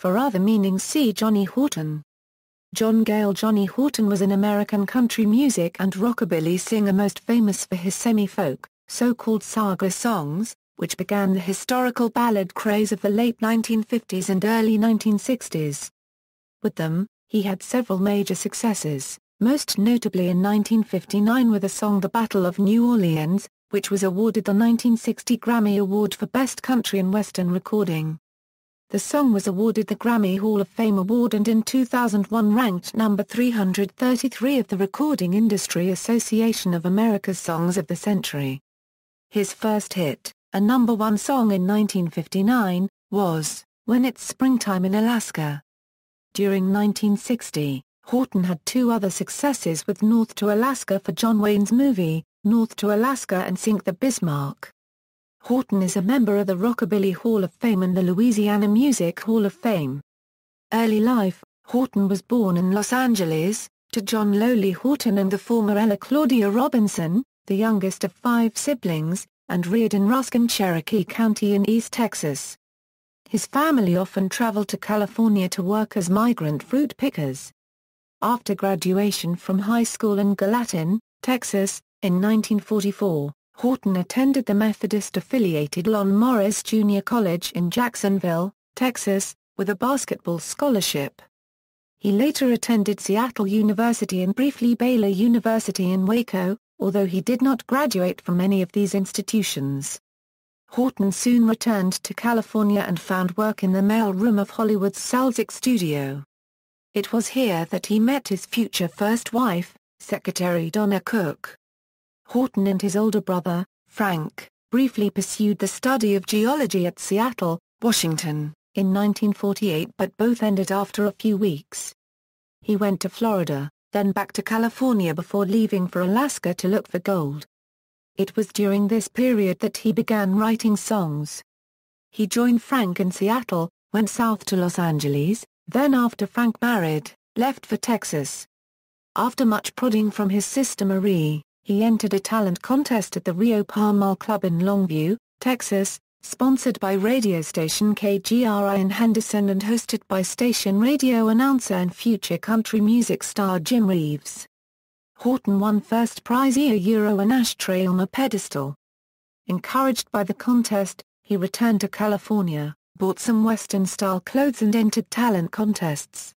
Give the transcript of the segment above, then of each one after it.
For other meanings see Johnny Horton. John Gale. Johnny Horton was an American country music and rockabilly singer most famous for his semi-folk, so-called saga songs, which began the historical ballad craze of the late 1950s and early 1960s. With them, he had several major successes, most notably in 1959 with the song The Battle of New Orleans, which was awarded the 1960 Grammy Award for Best Country and Western Recording. The song was awarded the Grammy Hall of Fame Award and in 2001 ranked number 333 of the Recording Industry Association of America's Songs of the Century. His first hit, a number one song in 1959, was When It's Springtime in Alaska. During 1960, Horton had two other successes with North to Alaska for John Wayne's movie, North to Alaska and Sink the Bismarck. Horton is a member of the Rockabilly Hall of Fame and the Louisiana Music Hall of Fame. Early life, Horton was born in Los Angeles, to John Lowley Horton and the former Ella Claudia Robinson, the youngest of 5 siblings, and reared in Ruskin, Cherokee County in East Texas. His family often traveled to California to work as migrant fruit pickers. After graduation from high school in Gallatin, Texas, in 1944, Horton attended the Methodist-affiliated Lon Morris Junior College in Jacksonville, Texas, with a basketball scholarship. He later attended Seattle University and briefly Baylor University in Waco, although he did not graduate from any of these institutions. Horton soon returned to California and found work in the mail room of Hollywood's Salzik studio. It was here that he met his future first wife, Secretary Donna Cook. Horton and his older brother, Frank, briefly pursued the study of geology at Seattle, Washington, in 1948 but both ended after a few weeks. He went to Florida, then back to California before leaving for Alaska to look for gold. It was during this period that he began writing songs. He joined Frank in Seattle, went south to Los Angeles, then after Frank married, left for Texas. After much prodding from his sister Marie, he entered a talent contest at the Rio Palmal Club in Longview, Texas, sponsored by radio station KGRI in Henderson and hosted by station radio announcer and future country music star Jim Reeves. Horton won first prize a euro an ashtray on a pedestal. Encouraged by the contest, he returned to California, bought some Western-style clothes and entered talent contests.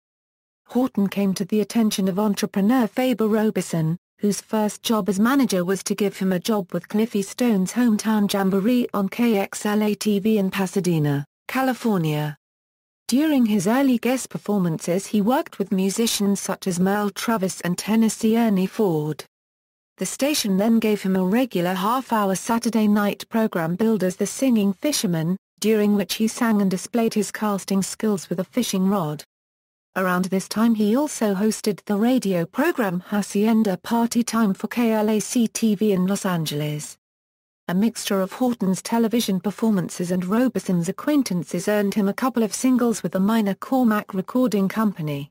Horton came to the attention of entrepreneur Faber Robeson, whose first job as manager was to give him a job with Cliffy Stone's hometown jamboree on KXLA-TV in Pasadena, California. During his early guest performances he worked with musicians such as Merle Travis and Tennessee Ernie Ford. The station then gave him a regular half-hour Saturday night program billed as The Singing Fisherman, during which he sang and displayed his casting skills with a fishing rod. Around this time he also hosted the radio program Hacienda Party Time for KLAC-TV in Los Angeles. A mixture of Horton's television performances and Robeson's acquaintances earned him a couple of singles with the minor Cormac Recording Company.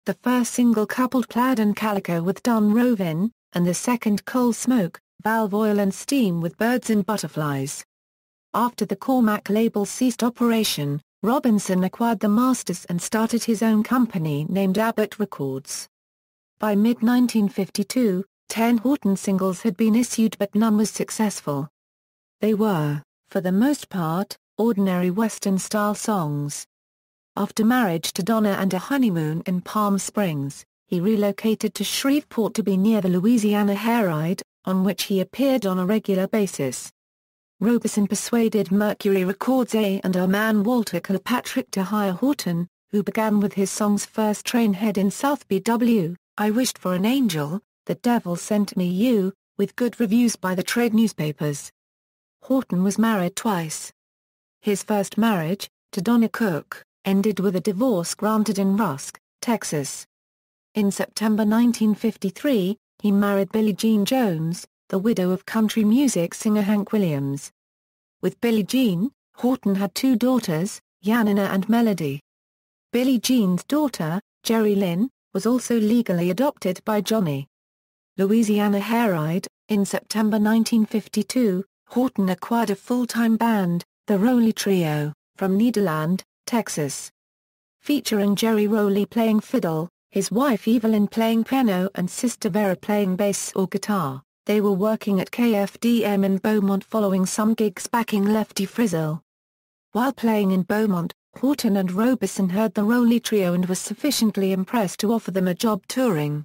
The first single coupled Plaid and Calico with Don Rovin, and the second Coal Smoke, Valve Oil and Steam with Birds and Butterflies. After the Cormac label ceased operation, Robinson acquired the masters and started his own company named Abbott Records. By mid-1952, 10 Horton singles had been issued but none was successful. They were, for the most part, ordinary Western-style songs. After marriage to Donna and a honeymoon in Palm Springs, he relocated to Shreveport to be near the Louisiana Hayride, on which he appeared on a regular basis. Robeson persuaded Mercury Records A&R man Walter Kilpatrick to hire Horton, who began with his songs First Trainhead in South BW, I Wished for an Angel, The Devil Sent Me You, with good reviews by the trade newspapers. Horton was married twice. His first marriage, to Donna Cook, ended with a divorce granted in Rusk, Texas. In September 1953, he married Billie Jean Jones, the widow of country music singer Hank Williams. With Billie Jean, Horton had 2 daughters, Yanina and Melody. Billie Jean's daughter, Jerry Lynn, was also legally adopted by Johnny. Louisiana Hayride. In September 1952, Horton acquired a full-time band, the Rowley Trio, from Nederland, Texas. featuring Jerry Rowley playing fiddle, his wife Evelyn playing piano and sister Vera playing bass or guitar. They were working at KFDM in Beaumont following some gigs backing Lefty Frizzell. While playing in Beaumont, Horton and Robeson heard the Rowley Trio and was sufficiently impressed to offer them a job touring.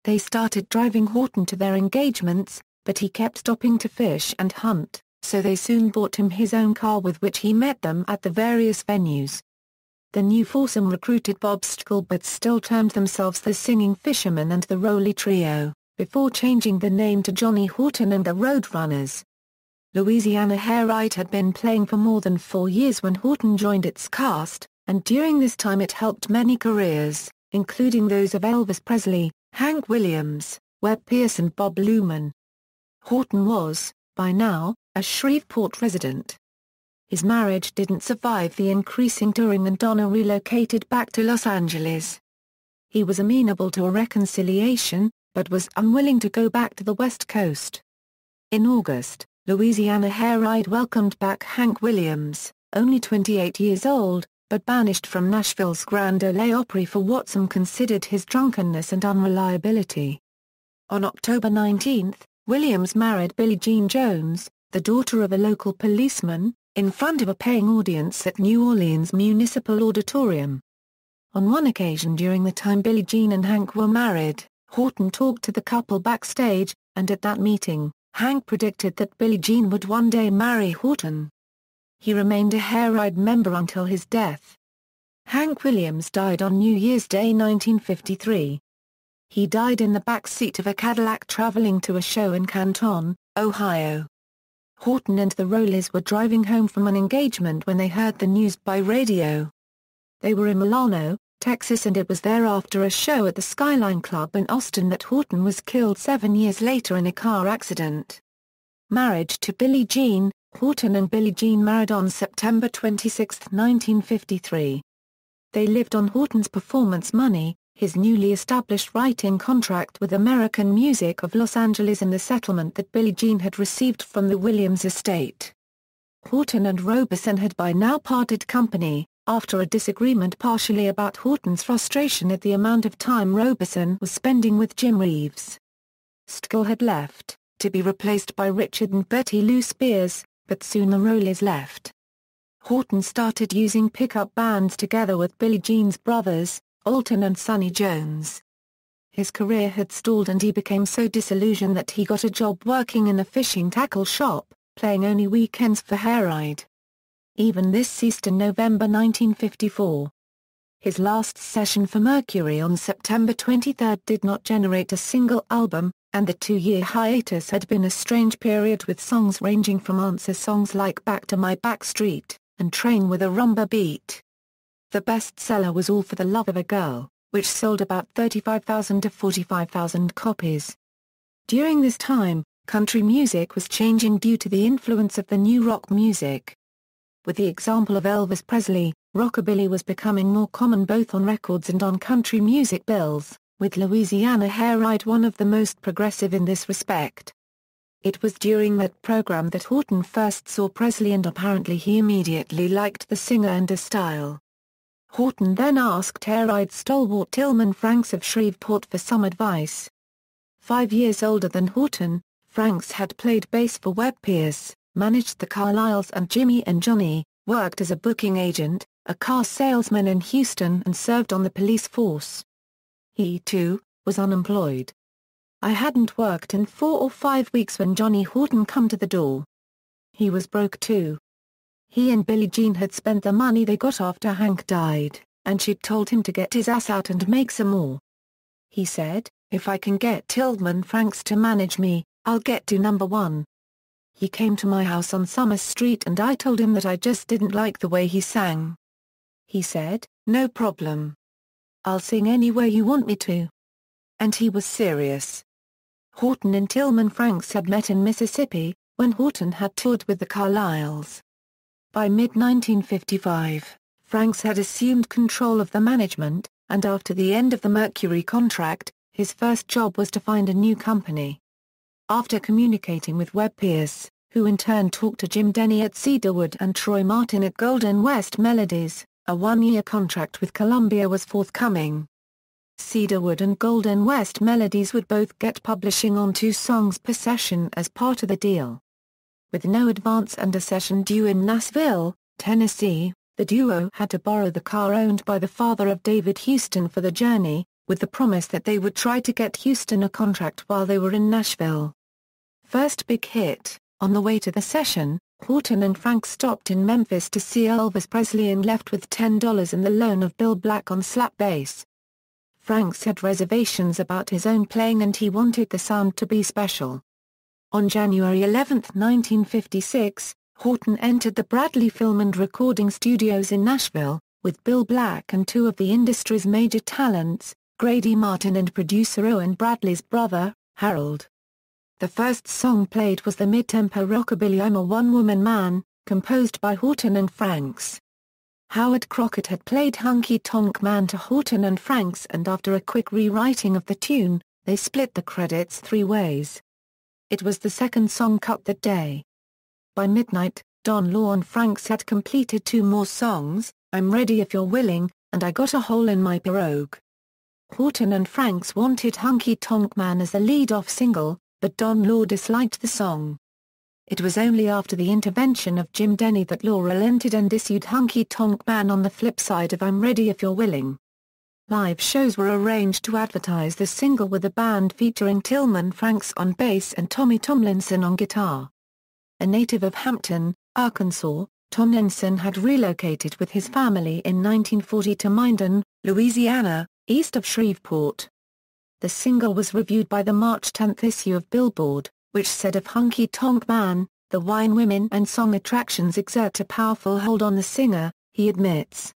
They started driving Horton to their engagements, but he kept stopping to fish and hunt, so they soon bought him his own car with which he met them at the various venues. The new foursome recruited Bob Stckell but still termed themselves the Singing Fishermen and the Rowley Trio, before changing the name to Johnny Horton and the Roadrunners. Louisiana Hayride had been playing for more than 4 years when Horton joined its cast, and during this time it helped many careers, including those of Elvis Presley, Hank Williams, Webb Pierce and Bob Luman. Horton was, by now, a Shreveport resident. His marriage didn't survive the increasing touring and Donna relocated back to Los Angeles. He was amenable to a reconciliation, but was unwilling to go back to the West Coast. In August, Louisiana Hayride welcomed back Hank Williams, only 28 years old, but banished from Nashville's Grand Ole Opry for what some considered his drunkenness and unreliability. On October 19, Williams married Billie Jean Jones, the daughter of a local policeman, in front of a paying audience at New Orleans Municipal Auditorium. On one occasion during the time Billie Jean and Hank were married, Horton talked to the couple backstage, and at that meeting, Hank predicted that Billie Jean would one day marry Horton. He remained a Hayride member until his death. Hank Williams died on New Year's Day 1953. He died in the back seat of a Cadillac traveling to a show in Canton, Ohio. Horton and the Rowleys were driving home from an engagement when they heard the news by radio. They were in Milano, Texas, and it was there after a show at the Skyline Club in Austin that Horton was killed 7 years later in a car accident. Marriage to Billie Jean. Horton and Billie Jean married on September 26, 1953. They lived on Horton's performance money, his newly established writing contract with American Music of Los Angeles and the settlement that Billie Jean had received from the Williams estate. Horton and Robeson had by now parted company, after a disagreement partially about Horton's frustration at the amount of time Robeson was spending with Jim Reeves. Stckell had left, to be replaced by Richard and Betty Lou Spears, but soon the Rowleys left. Horton started using pickup bands together with Billie Jean's brothers, Alton and Sonny Jones. His career had stalled and he became so disillusioned that he got a job working in a fishing tackle shop, playing only weekends for Hayride. Even this ceased in November 1954. His last session for Mercury on September 23 did not generate a single album, and the 2-year hiatus had been a strange period with songs ranging from answer songs like Back to My Back Street, and Train with a Rumba Beat. The bestseller was All for the Love of a Girl, which sold about 35,000 to 45,000 copies. During this time, country music was changing due to the influence of the new rock music. With the example of Elvis Presley, rockabilly was becoming more common both on records and on country music bills, with Louisiana Hayride one of the most progressive in this respect. It was during that program that Horton first saw Presley and apparently he immediately liked the singer and his style. Horton then asked Hayride stalwart Tillman Franks of Shreveport for some advice. 5 years older than Horton, Franks had played bass for Webb Pierce, managed the Carlisles and Jimmy and Johnny, worked as a booking agent, a car salesman in Houston and served on the police force. He, too, was unemployed. I hadn't worked in 4 or 5 weeks when Johnny Horton come to the door. He was broke too. He and Billie Jean had spent the money they got after Hank died, and she'd told him to get his ass out and make some more. He said, "If I can get Tillman Franks to manage me, I'll get to number one." He came to my house on Summer Street and I told him that I just didn't like the way he sang. He said, "No problem. I'll sing anywhere you want me to." And he was serious. Horton and Tillman Franks had met in Mississippi, when Horton had toured with the Carlisles. By mid-1955, Franks had assumed control of the management, and after the end of the Mercury contract, his first job was to find a new company. After communicating with Webb Pierce, who in turn talked to Jim Denny at Cedarwood and Troy Martin at Golden West Melodies, A one-year contract with Columbia was forthcoming. Cedarwood and Golden West Melodies would both get publishing on 2 songs per session as part of the deal. With no advance and a session due in Nashville, Tennessee, the duo had to borrow the car owned by the father of David Houston for the journey, with the promise that they would try to get Houston a contract while they were in Nashville. First big hit. On the way to the session, Horton and Franks stopped in Memphis to see Elvis Presley and left with $10 and the loan of Bill Black on slap bass. Franks had reservations about his own playing and he wanted the sound to be special. On January 11, 1956, Horton entered the Bradley Film and Recording Studios in Nashville, with Bill Black and 2 of the industry's major talents, Grady Martin and producer Owen Bradley's brother, Harold. The first song played was the mid-tempo rockabilly I'm a One-Woman Man, composed by Horton and Franks. Howard Crockett had played Hunky Tonk Man to Horton and Franks and after a quick rewriting of the tune, they split the credits 3 ways. It was the second song cut that day. By midnight, Don Law and Franks had completed 2 more songs, I'm Ready If You're Willing, and I Got a Hole in My Pirogue. Horton and Franks wanted Hunky Tonk Man as the lead-off single, but Don Law disliked the song. It was only after the intervention of Jim Denny that Law relented and issued Hunky Tonk Man on the flip side of I'm Ready If You're Willing. Live shows were arranged to advertise the single with the band featuring Tillman Franks on bass and Tommy Tomlinson on guitar. A native of Hampton, Arkansas, Tomlinson had relocated with his family in 1940 to Minden, Louisiana, east of Shreveport. The single was reviewed by the March 10 issue of Billboard, which said of Hunky Tonk Man, the wine women and song attractions exert a powerful hold on the singer, he admits.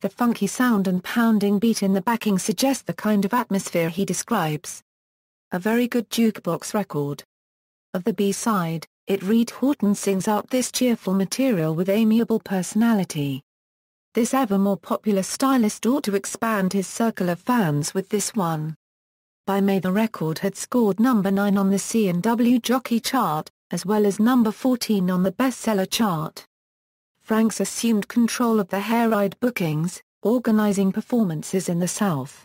The funky sound and pounding beat in the backing suggest the kind of atmosphere he describes. A very good jukebox record. Of the B-side, it read Horton sings out this cheerful material with amiable personality. This ever more popular stylist ought to expand his circle of fans with this one. By May the record had scored number 9 on the C&W Jockey Chart, as well as number 14 on the bestseller chart. Franks assumed control of the Hayride bookings, organizing performances in the South.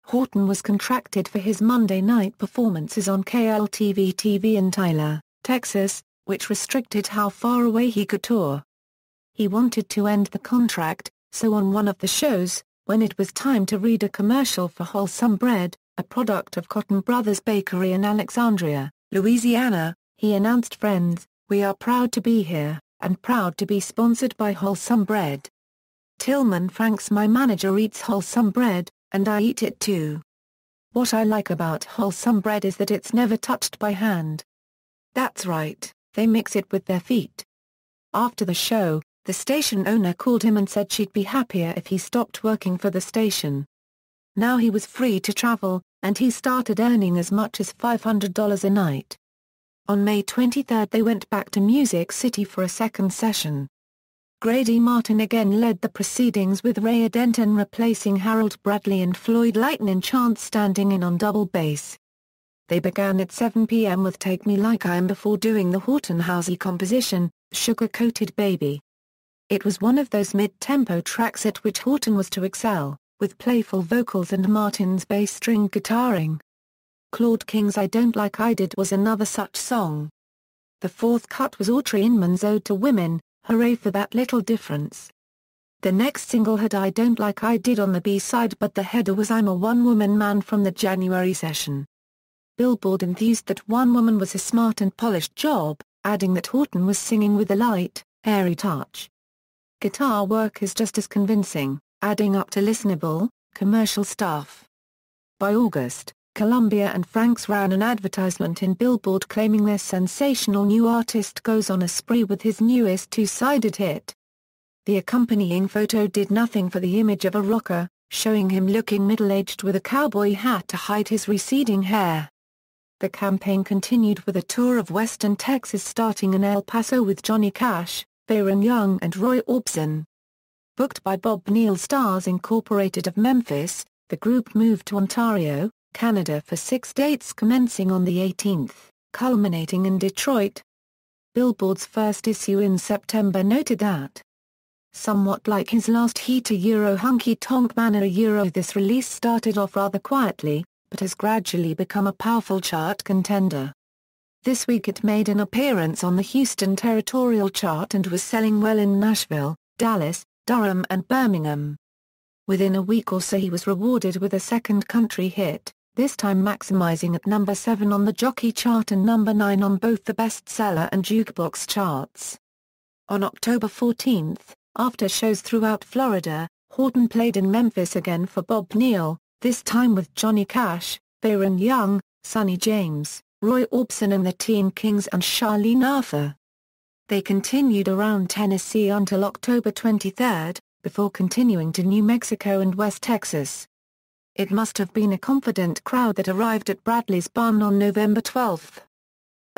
Horton was contracted for his Monday night performances on KLTV-TV in Tyler, Texas, which restricted how far away he could tour. He wanted to end the contract, so on one of the shows, when it was time to read a commercial for Wholesome Bread, a product of Cotton Brothers Bakery in Alexandria, Louisiana, he announced, "Friends, we are proud to be here, and proud to be sponsored by Wholesome Bread. Tillman Franks, my manager, eats Wholesome Bread, and I eat it too. What I like about Wholesome Bread is that it's never touched by hand. That's right, they mix it with their feet." After the show, the station owner called him and said she'd be happier if he stopped working for the station. Now he was free to travel, and he started earning as much as $500 a night. On May 23 they went back to Music City for a second session. Grady Martin again led the proceedings with Ray Denton replacing Harold Bradley and Floyd Lightnin' Chance standing in on double bass. They began at 7 p.m. with Take Me Like I Am before doing the Horton Housey composition, Sugar Coated Baby. It was one of those mid-tempo tracks at which Horton was to excel, with playful vocals and Martin's bass string guitaring. Claude King's I Don't Like I Did was another such song. The fourth cut was Autry Inman's Ode to Women, Hooray for That Little Difference. The next single had I Don't Like I Did on the B-side, but the header was I'm a One-Woman Man from the January session. Billboard enthused that One Woman was a smart and polished job, adding that Horton was singing with a light, airy touch. Guitar work is just as convincing, adding up to listenable, commercial stuff. By August, Columbia and Franks ran an advertisement in Billboard claiming their sensational new artist goes on a spree with his newest two-sided hit. The accompanying photo did nothing for the image of a rocker, showing him looking middle-aged with a cowboy hat to hide his receding hair. The campaign continued with a tour of western Texas starting in El Paso with Johnny Cash, Baron Young and Roy Orbison. Booked by Bob Neal Stars Incorporated of Memphis, the group moved to Ontario, Canada for 6 dates commencing on the 18th, culminating in Detroit. Billboard's first issue in September noted that somewhat like his last hit Honky Tonk Man This release started off rather quietly, but has gradually become a powerful chart contender. This week it made an appearance on the Houston Territorial Chart and was selling well in Nashville, Dallas, Durham and Birmingham. Within a week or so he was rewarded with a second country hit, this time maximizing at number 7 on the Jockey Chart and number 9 on both the bestseller and jukebox charts. On October 14, after shows throughout Florida, Horton played in Memphis again for Bob Neal, this time with Johnny Cash, Baron Young, Sonny James, Roy Orbison and the Teen Kings and Charlene Arthur. They continued around Tennessee until October 23, before continuing to New Mexico and West Texas. It must have been a confident crowd that arrived at Bradley's Barn on November 12.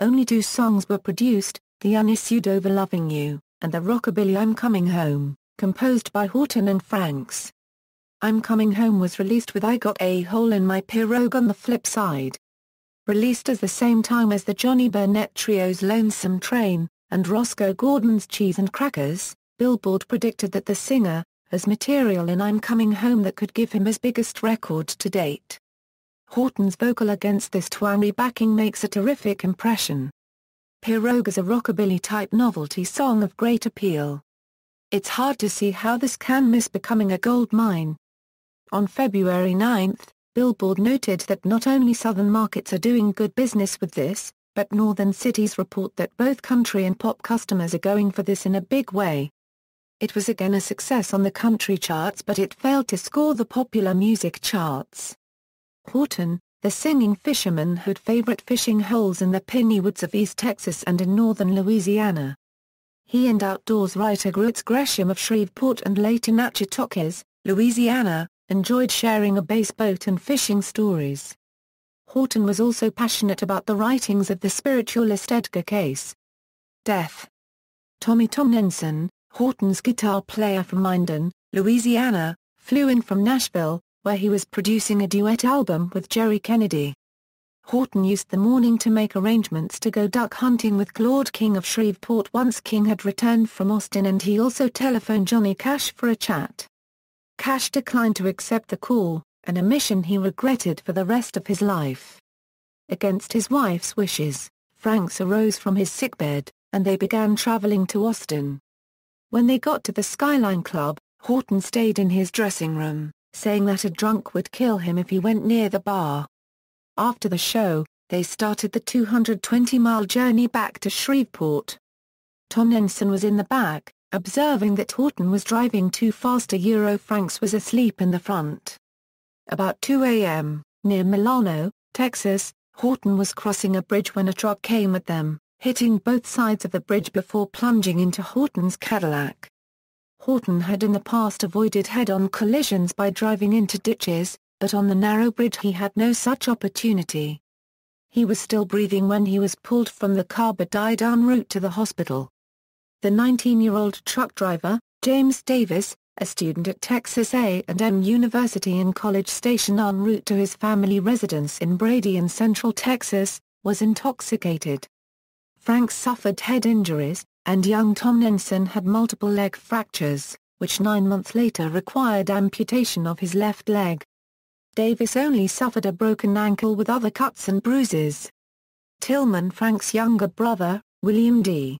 Only 2 songs were produced, the unissued Over Loving You, and the rockabilly I'm Coming Home, composed by Horton and Franks. I'm Coming Home was released with I Got a Hole in My Pirogue on the flip side. Released at the same time as the Johnny Burnett Trio's Lonesome Train, and Roscoe Gordon's Cheese and Crackers, Billboard predicted that the singer has material in I'm Coming Home that could give him his biggest record to date. Horton's vocal against this twangy backing makes a terrific impression. Pirogue is a rockabilly-type novelty song of great appeal. It's hard to see how this can miss becoming a gold mine. On February 9, Billboard noted that not only southern markets are doing good business with this, but northern cities report that both country and pop customers are going for this in a big way. It was again a success on the country charts but it failed to score the popular music charts. Horton, the singing fisherman who'd favorite fishing holes in the piney woods of East Texas and in northern Louisiana. He and outdoors writer Groots Gresham of Shreveport and later Natchitoches, Louisiana, enjoyed sharing a bass boat and fishing stories. Horton was also passionate about the writings of the spiritualist Edgar Cayce. Death. Tommy Tomlinson, Horton's guitar player from Minden, Louisiana, flew in from Nashville, where he was producing a duet album with Jerry Kennedy. Horton used the morning to make arrangements to go duck hunting with Claude King of Shreveport once King had returned from Austin, and he also telephoned Johnny Cash for a chat. Cash declined to accept the call, an omission he regretted for the rest of his life. Against his wife's wishes, Franks arose from his sickbed, and they began traveling to Austin. When they got to the Skyline Club, Horton stayed in his dressing room, saying that a drunk would kill him if he went near the bar. After the show, they started the 220-mile journey back to Shreveport. Tomlinson was in the back, observing that Horton was driving too fast. Franks was asleep in the front. About 2 a.m., near Milano, Texas, Horton was crossing a bridge when a truck came at them, hitting both sides of the bridge before plunging into Horton's Cadillac. Horton had in the past avoided head-on collisions by driving into ditches, but on the narrow bridge he had no such opportunity. He was still breathing when he was pulled from the car but died en route to the hospital. The 19-year-old truck driver, James Davis, a student at Texas A&M University in College Station en route to his family residence in Brady in Central Texas, was intoxicated. Franks suffered head injuries, and young Tomlinson had multiple leg fractures, which 9 months later required amputation of his left leg. Davis only suffered a broken ankle with other cuts and bruises. Tillman Franks' younger brother, William D.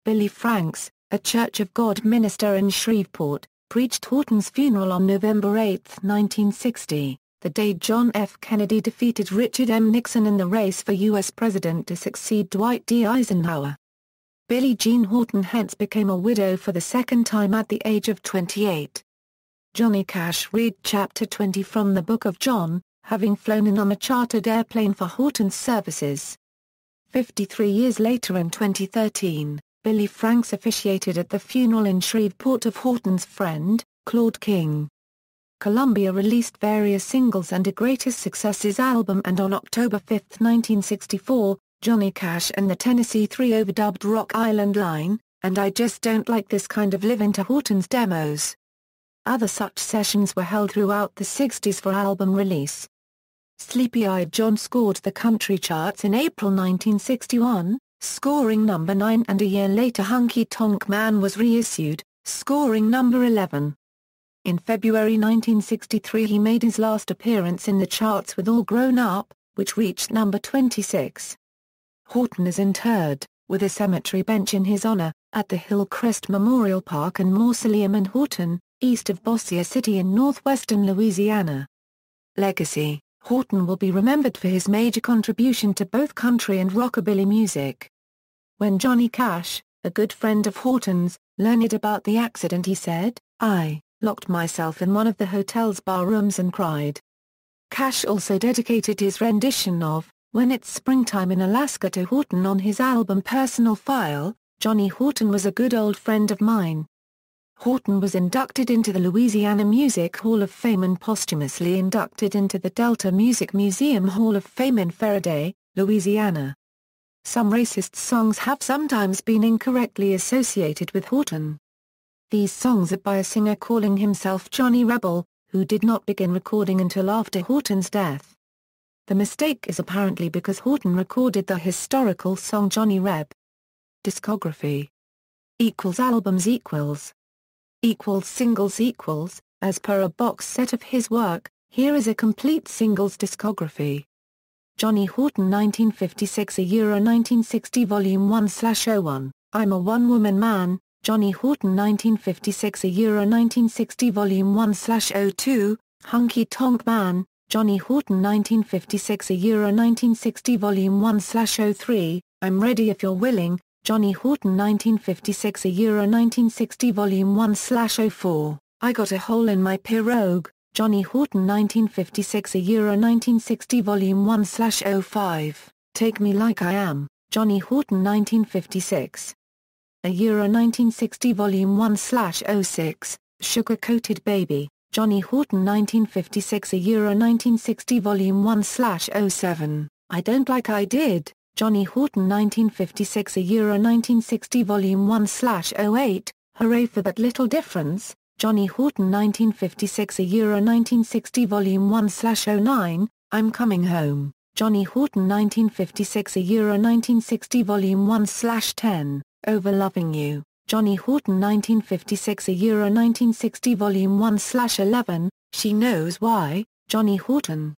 Billy Franks, a Church of God minister in Shreveport, preached Horton's funeral on November 8, 1960, the day John F. Kennedy defeated Richard M. Nixon in the race for U.S. President to succeed Dwight D. Eisenhower. Billie Jean Horton hence became a widow for the second time at the age of 28. Johnny Cash read Chapter 20 from the Book of John, having flown in on a chartered airplane for Horton's services. 53 years later in 2013, Billy Franks officiated at the funeral in Shreveport of Horton's friend, Claude King. Columbia released various singles and a Greatest Successes album, and on October 5, 1964, Johnny Cash and the Tennessee Three overdubbed Rock Island Line, and I Just Don't Like This Kind of Live into Horton's demos. Other such sessions were held throughout the 60s for album release. Sleepy-Eyed John scored the country charts in April 1961, scoring number 9, and a year later Honky Tonk Man was reissued, scoring number 11. In February 1963 he made his last appearance in the charts with All Grown Up, which reached number 26. Horton is interred, with a cemetery bench in his honor, at the Hillcrest Memorial Park and Mausoleum in Horton, east of Bossier City in northwestern Louisiana. Legacy: Horton will be remembered for his major contribution to both country and rockabilly music. When Johnny Cash, a good friend of Horton's, learned about the accident he said, "I locked myself in one of the hotel's bar rooms and cried." Cash also dedicated his rendition of "When It's Springtime in Alaska" to Horton on his album Personal File. Johnny Horton was a good old friend of mine. Horton was inducted into the Louisiana Music Hall of Fame and posthumously inducted into the Delta Music Museum Hall of Fame in Faraday, Louisiana. Some racist songs have sometimes been incorrectly associated with Horton. These songs are by a singer calling himself Johnny Rebel, who did not begin recording until after Horton's death. The mistake is apparently because Horton recorded the historical song Johnny Reb. Discography =albums =singles as per a box set of his work. Here is a complete singles discography. Johnny Horton 1956 Euro 1960 Volume 1/01, I'm a One-Woman Man. Johnny Horton 1956 Euro 1960 Volume 1/02, Hunky Tonk Man. Johnny Horton 1956 Euro 1960 Volume 1/03, I'm Ready If You're Willing. Johnny Horton 1956 Euro 1960 Volume 1/04, I Got a Hole in My Pirogue. Johnny Horton 1956 Euro 1960 Volume 1/05, Take Me Like I Am. Johnny Horton 1956 Euro 1960 Volume 1/06, Sugar Coated Baby. Johnny Horton 1956 Euro 1960 Volume 1/07, I Don't Like I Did. Johnny Horton 1956 Euro 1960 Volume 1/08, Hooray for That Little Difference. Johnny Horton 1956 Euro 1960 Volume 1/09, I'm Coming Home. Johnny Horton 1956 Euro 1960 Volume 1/10, Over Loving You. Johnny Horton 1956 Euro 1960 Volume 1/11, She Knows Why. Johnny Horton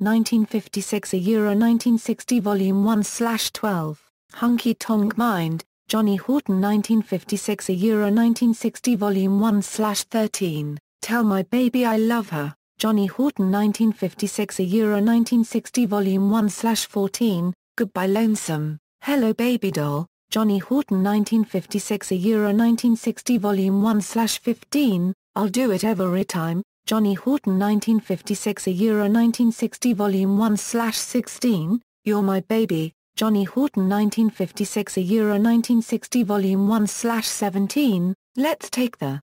1956 Euro 1960 Volume 1/12, Hunky Tonk Mind. Johnny Horton 1956 Euro 1960 Volume 1/13, Tell My Baby I Love Her. Johnny Horton 1956 Euro 1960 Volume 1/14, Goodbye Lonesome, Hello Baby Doll. Johnny Horton 1956 Euro 1960 Volume 1/15, I'll Do It Every Time. Johnny Horton 1956 Euro 1960 Volume 1/16, You're My Baby. Johnny Horton 1956 Euro 1960 Volume 1/17, Let's Take the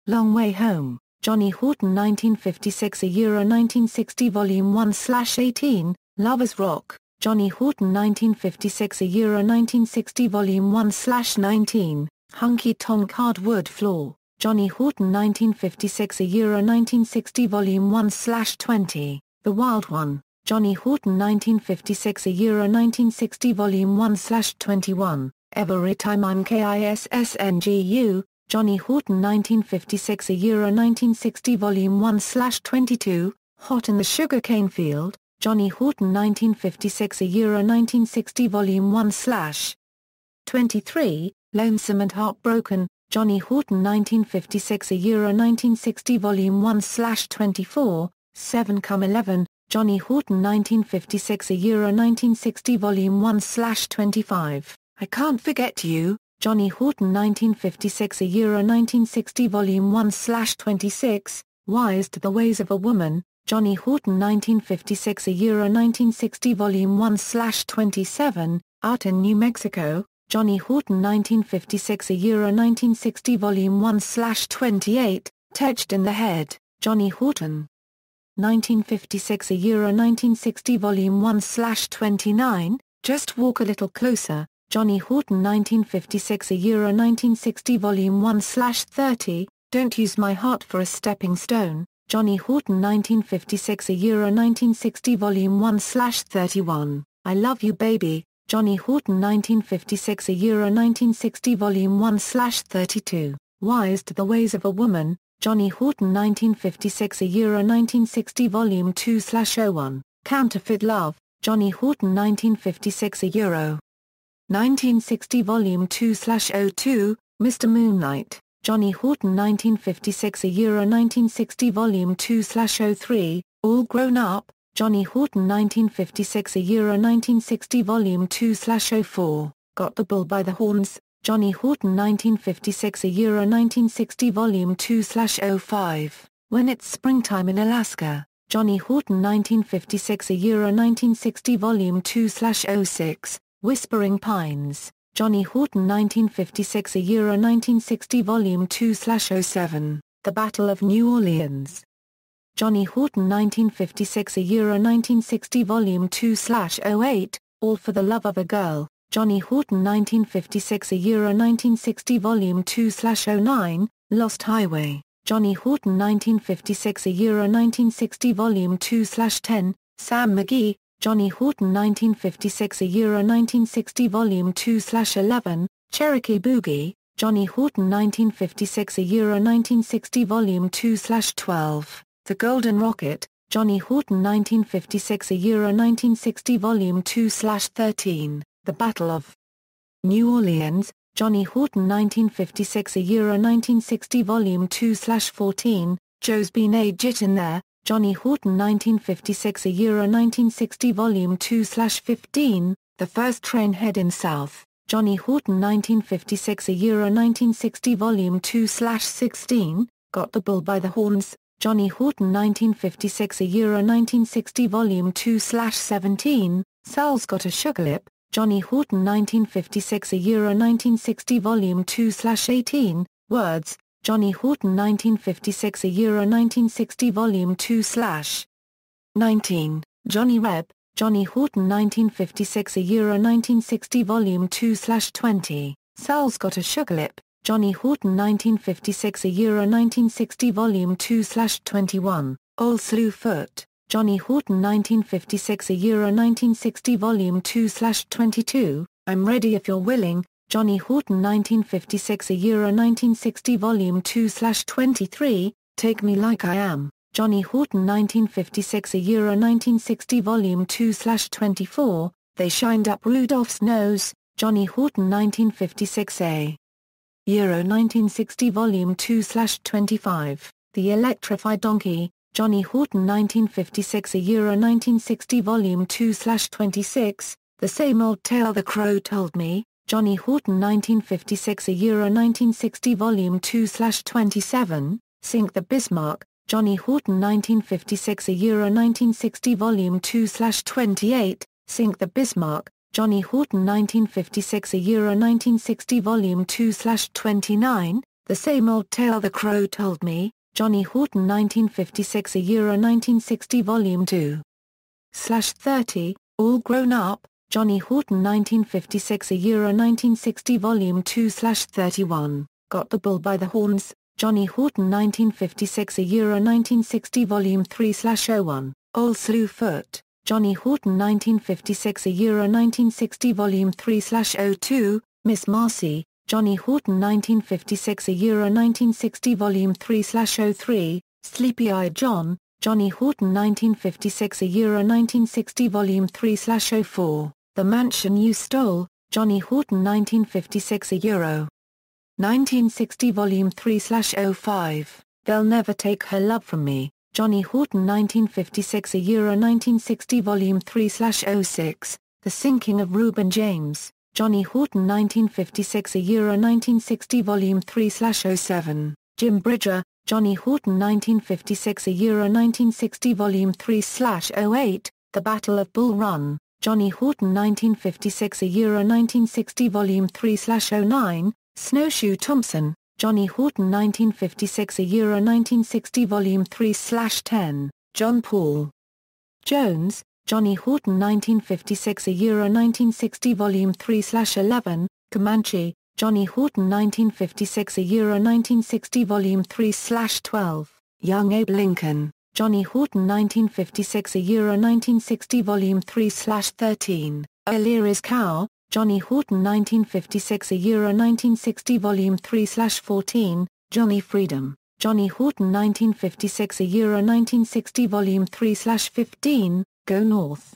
Long Way Home. Johnny Horton 1956 Euro 1960 Volume 1/18, Lovers Rock. Johnny Horton 1956 Euro 1960 Volume 1/19, Hunky Tonk Hardwood Floor. Johnny Horton 1956 Euro 1960 Volume 1/20, The Wild One. Johnny Horton 1956 Euro 1960 Volume 1/21, Every Time I'm Kissngu. Johnny Horton 1956 Euro 1960 Volume 1/22, Hot in the Sugarcane Field. Johnny Horton 1956 Euro 1960 Volume 1/23, Lonesome and Heartbroken. Johnny Horton 1956 Euro 1960 Volume 1/24, 7 Come 11. Johnny Horton 1956 Euro 1960 Volume 1/25, I Can't Forget You. Johnny Horton 1956 Euro 1960 Volume 1/26, Wise to the Ways of a Woman. Johnny Horton 1956 Euro 1960 Volume 1/27, Out in New Mexico. Johnny Horton 1956 Euro 1960 Volume 1/28, Touched in the Head. Johnny Horton 1956 Euro 1960 Volume 1/29, Just Walk a Little Closer. Johnny Horton 1956 Euro 1960 Volume 1/30, Don't Use My Heart for a Stepping Stone. Johnny Horton 1956 Euro 1960 Volume 1/31, I Love You Baby. Johnny Horton 1956 Euro 1960 Volume 1/32, Wise to the Ways of a Woman, Johnny Horton 1956 Euro 1960 Volume 2/01, Counterfeit Love, Johnny Horton 1956 Euro 1960 Volume 2/02, Mr. Moonlight, Johnny Horton 1956 Euro 1960 Volume 2/03, All Grown Up, Johnny Horton 1956 Euro 1960 Volume 2/04, Got the Bull by the Horns, Johnny Horton 1956 Euro 1960 Volume 2/05, When It's Springtime in Alaska, Johnny Horton 1956 Euro 1960 Volume 2/06, Whispering Pines, Johnny Horton 1956 Euro 1960 Volume 2/07, The Battle of New Orleans, Johnny Horton 1956 Euro 1960 Volume 2/08, All for the Love of a Girl, Johnny Horton 1956 Euro 1960 Volume 2/09, Lost Highway, Johnny Horton 1956 Euro 1960 Volume 2/10, Sam McGee, Johnny Horton 1956 Euro 1960 Volume 2/11, Cherokee Boogie, Johnny Horton 1956 Euro 1960 Volume 2/12, The Golden Rocket, Johnny Horton 1956 Euro 1960 Volume 2/13, The Battle of New Orleans, Johnny Horton 1956 Euro 1960 Volume 2/14, Joe's Been a Jittin' There, Johnny Horton 1956 Euro 1960 Volume 2/15, The First Train Headin' South, Johnny Horton 1956 Euro 1960 Volume 2/16, Got the Bull by the Horns, Johnny Horton 1956 Euro 1960 Volume 2/17, Sal's Got a Sugarlip, Johnny Horton 1956 Euro 1960 Volume 2/18, Words, Johnny Horton 1956 Euro 1960 Volume 2/19, Johnny Reb, Johnny Horton 1956 Euro 1960 Volume 2/20, Sal's Got a Sugarlip, Johnny Horton 1956 Euro 1960 Volume 2/21, Old Slewfoot, Johnny Horton 1956 Euro 1960 Volume 2/22, I'm Ready If You're Willing, Johnny Horton 1956 Euro 1960 Volume 2/23, Take Me Like I Am, Johnny Horton 1956 Euro 1960 Volume 2/24, They Shined Up Rudolph's Nose, Johnny Horton 1956 Euro 1960 Volume 2/25, The Electrified Donkey, Johnny Horton 1956 Euro 1960 Volume 2/26, The Same Old Tale The Crow Told Me, Johnny Horton 1956 Euro 1960 Volume 2/27, Sink the Bismarck, Johnny Horton 1956 Euro 1960 Volume 2/28, Sink the Bismarck, Johnny Horton 1956 Euro 1960 Volume 2/29, The Same Old Tale The Crow Told Me, Johnny Horton 1956 Euro 1960 Volume 2/30, All Grown Up, Johnny Horton 1956 Euro 1960 Volume 2/31, Got the Bull by the Horns, Johnny Horton 1956 Euro 1960 Volume 3/01, Old Slewfoot, Johnny Horton 1956 Euro 1960 Volume 3/02, Miss Marcy, Johnny Horton 1956 Euro 1960 Volume 3/03, Sleepy-Eyed John, Johnny Horton 1956 Euro 1960 Volume 3/04, The Mansion You Stole, Johnny Horton 1956 Euro 1960 Volume 3/05, They'll Never Take Her Love From Me, Johnny Horton 1956 Euro 1960 Volume 3/06, The Sinking of Reuben James, Johnny Horton 1956 Euro 1960 Volume 3/07, Jim Bridger, Johnny Horton 1956 Euro 1960 Volume 3/08, The Battle of Bull Run, Johnny Horton 1956 Euro 1960 Volume 3/09, Snowshoe Thompson, Johnny Horton 1956 Euro 1960 Volume 3/10, John Paul Jones, Johnny Horton 1956 Euro 1960 Volume 3/11, Comanche, Johnny Horton 1956 Euro 1960 Volume 3/12, Young Abe Lincoln, Johnny Horton 1956 Euro 1960 Volume 3/13, O'Leary's Cow, Johnny Horton 1956 Euro 1960 Volume 3/14, Johnny Freedom, Johnny Horton 1956 Euro 1960 Volume 3/15, Go North.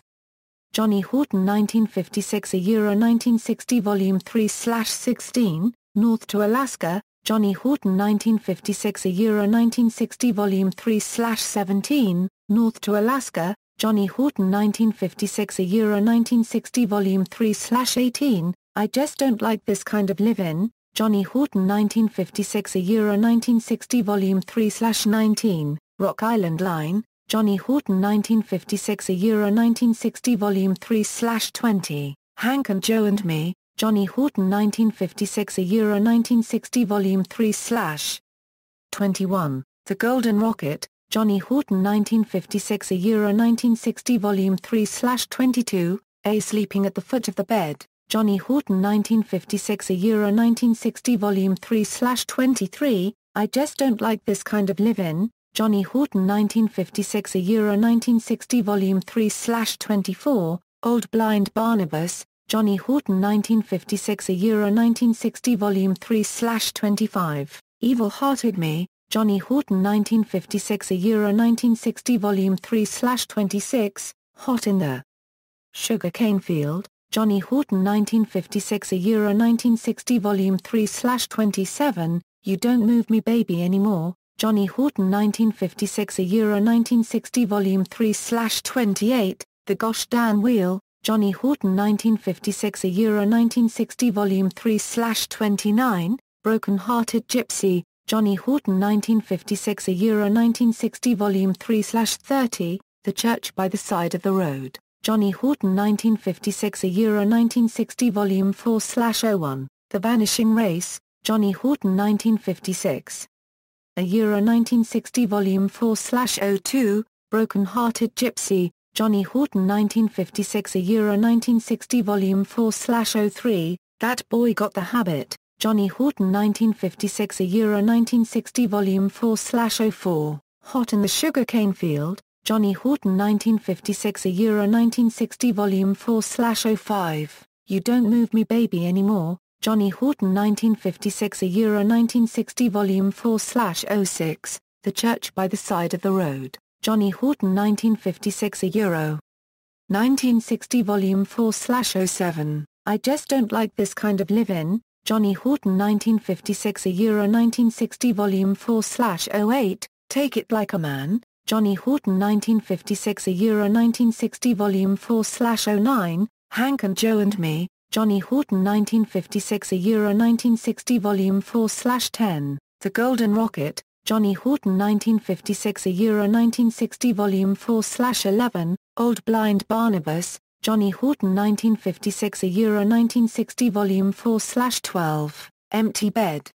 Johnny Horton 1956 Euro 1960 Volume 3/16, North to Alaska, Johnny Horton 1956 Euro 1960 Volume 3/17, North to Alaska, Johnny Horton 1956 Euro 1960 Volume 3/18, I Just Don't Like This Kind of Livin', Johnny Horton 1956 Euro 1960 Volume 3/19, Rock Island Line, Johnny Horton 1956 Euro 1960 Volume 3/20, Hank and Joe and Me, Johnny Horton 1956 Euro 1960 Volume 3/21, The Golden Rocket, Johnny Horton 1956 Euro 1960 Volume 3/22, A Sleeping at the Foot of the Bed, Johnny Horton 1956 Euro 1960 Volume 3/23, I Just Don't Like This Kind of Livin', Johnny Horton 1956 Euro 1960 Volume 3/24, Old Blind Barnabas, Johnny Horton 1956 Euro 1960 Volume 3/25, Evil Hearted Me, Johnny Horton 1956 Euro 1960 Volume 3/26, Hot in the Sugar Cane Field, Johnny Horton 1956 Euro 1960 Volume 3/27, You Don't Move Me Baby Anymore, Johnny Horton 1956 Euro 1960 Volume 3/28, The Gosh Darn Wheel, Johnny Horton 1956 Euro 1960 Volume 3/29, Broken Hearted Gypsy, Johnny Horton 1956 Euro 1960 Volume 3/30, The Church by the Side of the Road, Johnny Horton 1956 Euro 1960 Volume 4/01, The Vanishing Race, Johnny Horton 1956. A Euro 1960 Volume 4/02, Broken Hearted Gypsy, Johnny Horton 1956 Euro 1960 Volume 4/03, That Boy Got the Habit, Johnny Horton 1956 Euro 1960 Volume 4/04, Hot in the Sugar Cane Field, Johnny Horton 1956 Euro 1960 Volume 4/05, You Don't Move Me Baby Anymore, Johnny Horton 1956 Euro 1960 Volume 4/06, The Church by the Side of the Road, Johnny Horton 1956 Euro 1960 Volume 4/07, I Just Don't Like This Kind of Livin', Johnny Horton 1956 Euro 1960 Volume 4/08, Take It Like a Man, Johnny Horton 1956 Euro 1960 Volume 4/09, Hank and Joe and Me, Johnny Horton 1956 Euro 1960 Volume 4/10, The Golden Rocket, Johnny Horton 1956 Euro 1960 Volume 4/11, Old Blind Barnabas, Johnny Horton 1956 Euro 1960 Volume 4/12, Empty Bed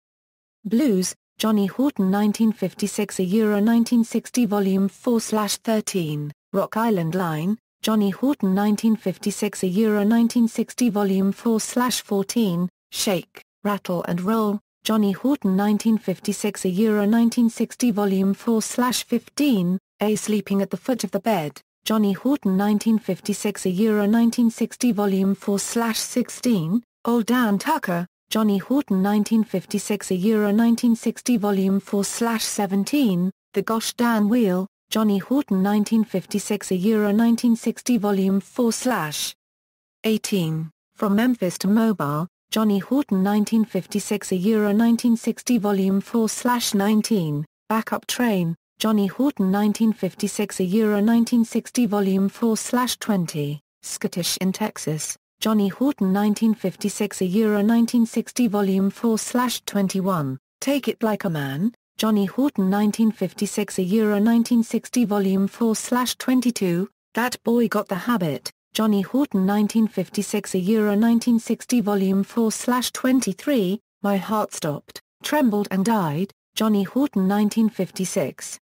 Blues, Johnny Horton 1956 Euro 1960 Volume 4/13, Rock Island Line, Johnny Horton 1956 Euro 1960 Volume 4/14, Shake, Rattle and Roll, Johnny Horton 1956 Euro 1960 Volume 4/15, A Sleeping at the Foot of the Bed, Johnny Horton 1956 Euro 1960 Volume 4/16, Old Dan Tucker, Johnny Horton 1956 Euro 1960 Volume 4/17, The Gosh Darn Wheel, Johnny Horton 1956 Euro 1960 Volume 4/18, From Memphis to Mobile, Johnny Horton 1956 Euro 1960 Volume 4/19, Backup Train, Johnny Horton 1956 Euro 1960 Volume 4/20, Skittish in Texas, Johnny Horton 1956 Euro 1960 Volume 4/21, Take It Like a Man, Johnny Horton 1956 Euro 1960 Volume 4/22, That Boy Got the Habit, Johnny Horton 1956 Euro 1960 Volume 4/23, My Heart Stopped, Trembled and Died, Johnny Horton 1956.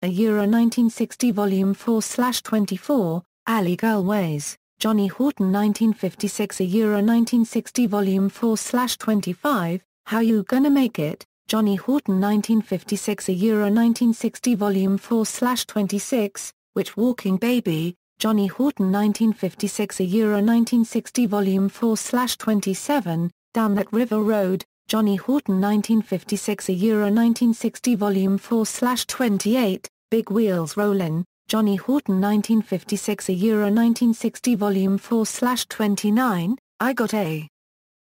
A Euro 1960 Volume 4/24, Alley Girl Ways, Johnny Horton 1956 Euro 1960 Volume 4/25, How You Gonna Make It, Johnny Horton 1956 Euro 1960 Volume 4/26, Which Walking Baby, Johnny Horton 1956 a Euro 1960 Volume 4/27, Down That River Road, Johnny Horton 1956 a Euro 1960 Volume 4/28, Big Wheels Rollin', Johnny Horton 1956 a Euro 1960 Volume 4/29, I Got a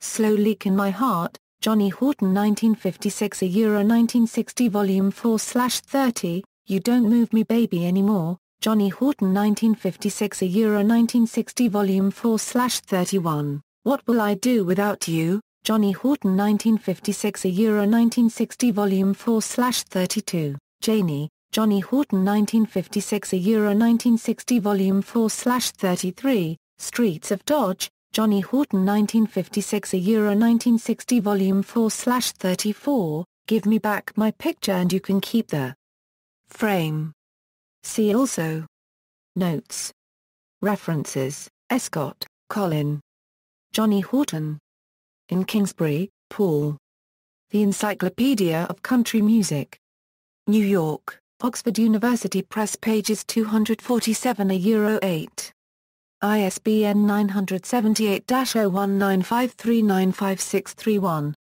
Slow Leak in My Heart, Johnny Horton 1956 a Euro 1960 Volume 4/30, You Don't Move Me Baby Anymore, Johnny Horton 1956 a Euro 1960 Volume 4/31, What Will I Do Without You, Johnny Horton 1956 a Euro 1960 Volume 4/32, Janie, Johnny Horton 1956 a Euro 1960 Volume 4/33, Streets of Dodge, Johnny Horton 1956 a Euro 1960 Volume 4/34, Give Me Back My Picture and You Can Keep the Frame. See also. Notes. References, Escott, Colin. Johnny Horton. In Kingsbury, Paul. The Encyclopedia of Country Music. New York, Oxford University Press pages 247 a Euro 8. ISBN 978-0195395631.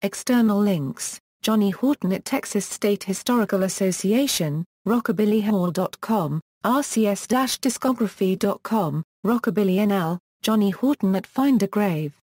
External links, Johnny Horton at Texas State Historical Association, rockabillyhall.com, rcs-discography.com, Rockabilly NL, Johnny Horton at Find a Grave.